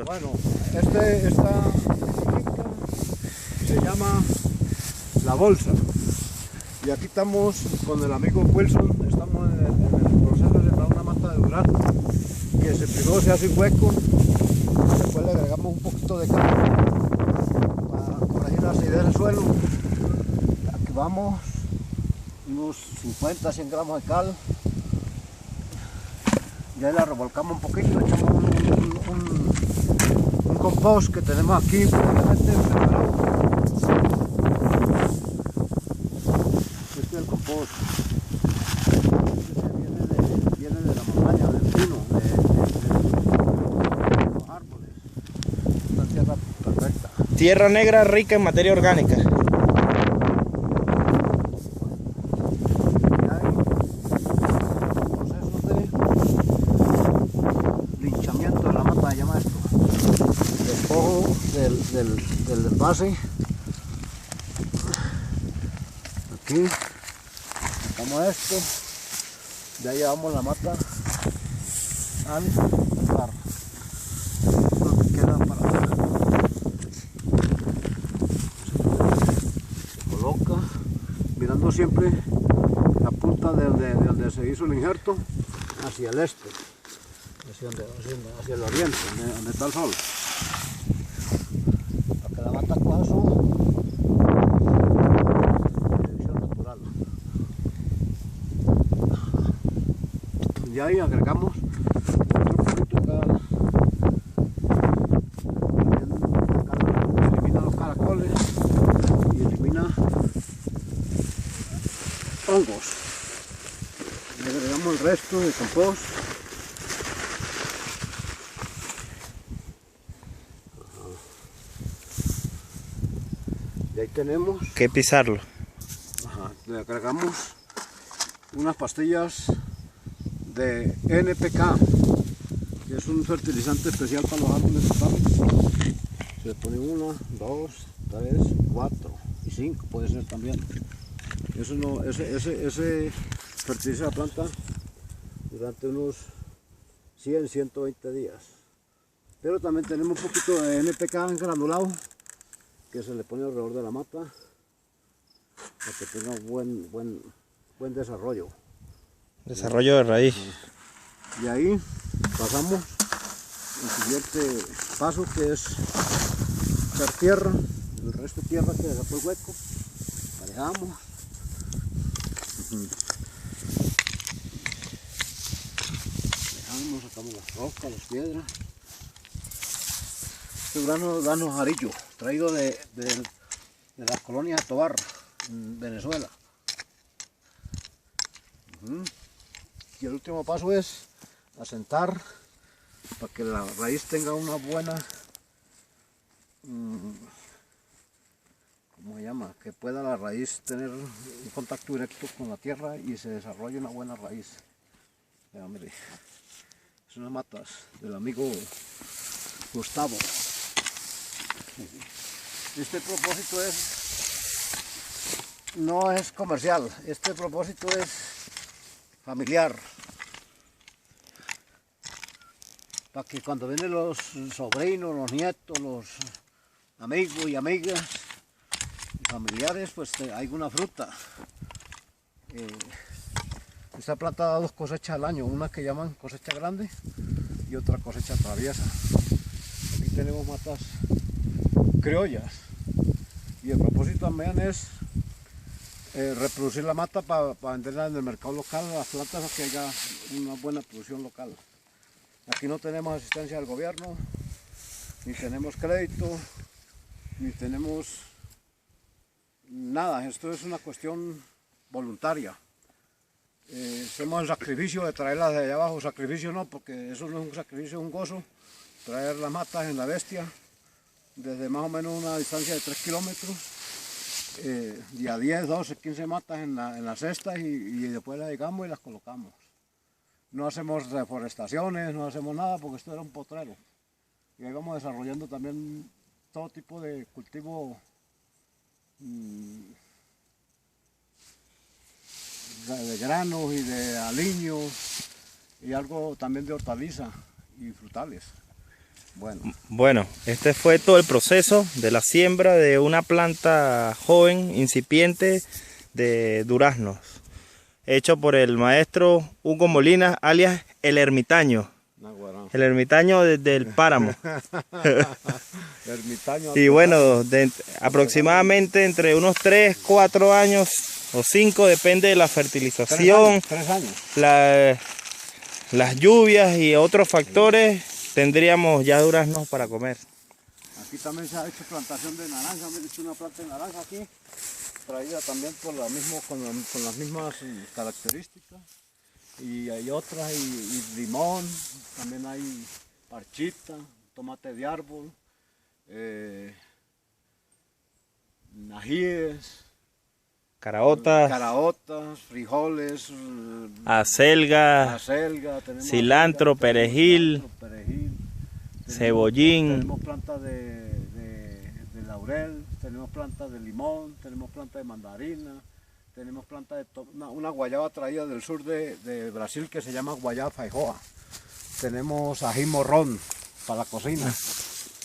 Bueno, esta se llama La Bolsa. Y aquí estamos con el amigo Wilson, estamos en el proceso de sembrar una mata de durazno, que primero se hace un hueco, después le agregamos un poquito de cal para corregir la acidez del suelo. Aquí vamos, unos 50-100 gramos de cal, ya la revolcamos un poquito, echamos un compost que tenemos aquí previamente preparado. Este es el compost. Este viene de la montaña, del pino, de los árboles. Una tierra perfecta. Tierra negra rica en materia orgánica. Del base, aquí sacamos esto, ya llevamos la mata al lugar, lo que queda para se coloca mirando siempre la punta de donde se hizo el injerto hacia el este, hacia el oriente, donde está el sol. Y ahí agregamos otro poquito de cal. Elimina los caracoles y elimina hongos. Y agregamos el resto de compost. Y ahí tenemos que pisarlo. Le agregamos unas pastillas de NPK, que es un fertilizante especial para los árboles frutales. Se le pone 1, 2, 3, 4 y 5 puede ser también. Eso no, ese fertiliza la planta durante unos 100-120 días. Pero también tenemos un poquito de NPK en granulado que se le pone alrededor de la mata para que tenga buen desarrollo. Desarrollo de raíz. Y ahí pasamos al siguiente paso, que es echar tierra, el resto de tierra que dejó el hueco, parejamos. Dejamos, sacamos las rocas, las piedras. Este durazno jarillo, traído de las colonias de Tobar, en Venezuela. Y el último paso es asentar para que la raíz tenga una buena, ¿cómo se llama? Que pueda la raíz tener un contacto directo con la tierra y se desarrolle una buena raíz. Ya, mire, son unas matas del amigo Gustavo. Este propósito no es comercial, este propósito es familiar, para que cuando vienen los sobrinos, los nietos, los amigos y amigas, familiares, pues hay una fruta. Esta planta da 2 cosechas al año, una que llaman cosecha grande y otra cosecha traviesa. Aquí tenemos matas criollas y el propósito también es reproducir la mata para venderla en el mercado local, las plantas, para que haya una buena producción local. Aquí no tenemos asistencia del gobierno, ni tenemos crédito, ni tenemos nada. Esto es una cuestión voluntaria. Hacemos el sacrificio de traerlas de allá abajo. Sacrificio no, porque eso no es un sacrificio, es un gozo. Traer las matas en la bestia desde más o menos una distancia de 3 kilómetros. Y a 10, 12, 15 matas en las cestas y después las llegamos y las colocamos. No hacemos reforestaciones, no hacemos nada porque esto era un potrero. Y ahí vamos desarrollando también todo tipo de cultivo de granos y de aliños y algo también de hortaliza y frutales. Bueno, este fue todo el proceso de la siembra de una planta joven, incipiente de duraznos, hecho por el maestro Hugo Molina, alias El Ermitaño. El ermitaño del páramo. Ermitaño. Y bueno, aproximadamente entre unos 3, 4 años o 5, depende de la fertilización, 3 años. Las lluvias y otros factores, tendríamos ya duraznos para comer. Aquí también se ha hecho plantación de naranja, me he hecho una planta de naranja aquí, traída también por con las mismas características. Y hay otras, y limón, también hay parchita, tomate de árbol, ajíes, caraotas, frijoles, acelga, cilantro, perejil, cebollín. Tenemos plantas de laurel, tenemos plantas de limón, tenemos plantas de mandarina. Tenemos planta de una guayaba traída del sur de Brasil que se llama guayaba feijoa. Tenemos ají morrón para la cocina,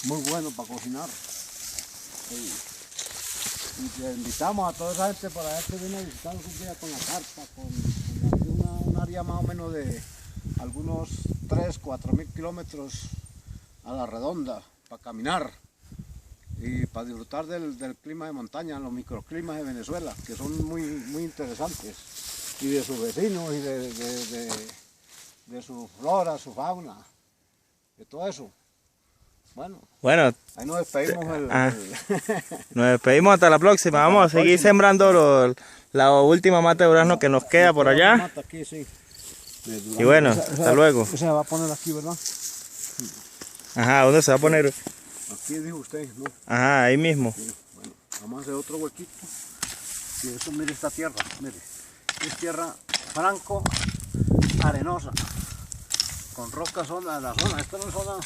muy bueno para cocinar. Y te invitamos a toda esa gente para que viene a visitar algún día con la carpa, con un área más o menos de algunos 3-4 mil kilómetros a la redonda para caminar. Y para disfrutar del clima de montaña, los microclimas de Venezuela, que son muy interesantes, y de sus vecinos, y de su flora, su fauna, de todo eso. Bueno, ahí nos despedimos. Nos despedimos hasta la próxima. Vamos a seguir sembrando la última mata de durazno que nos queda por allá. Aquí, sí. Y bueno, hasta luego. Se va a poner aquí, ¿verdad? Ajá, ¿dónde se va a poner? Aquí dijo usted, ¿no? Ajá, ahí mismo. Sí, bueno, vamos a hacer otro huequito. Y eso, mire esta tierra, mire. Es tierra franco, arenosa, con rocas, la zona, esta no es zona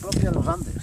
propia de los Andes.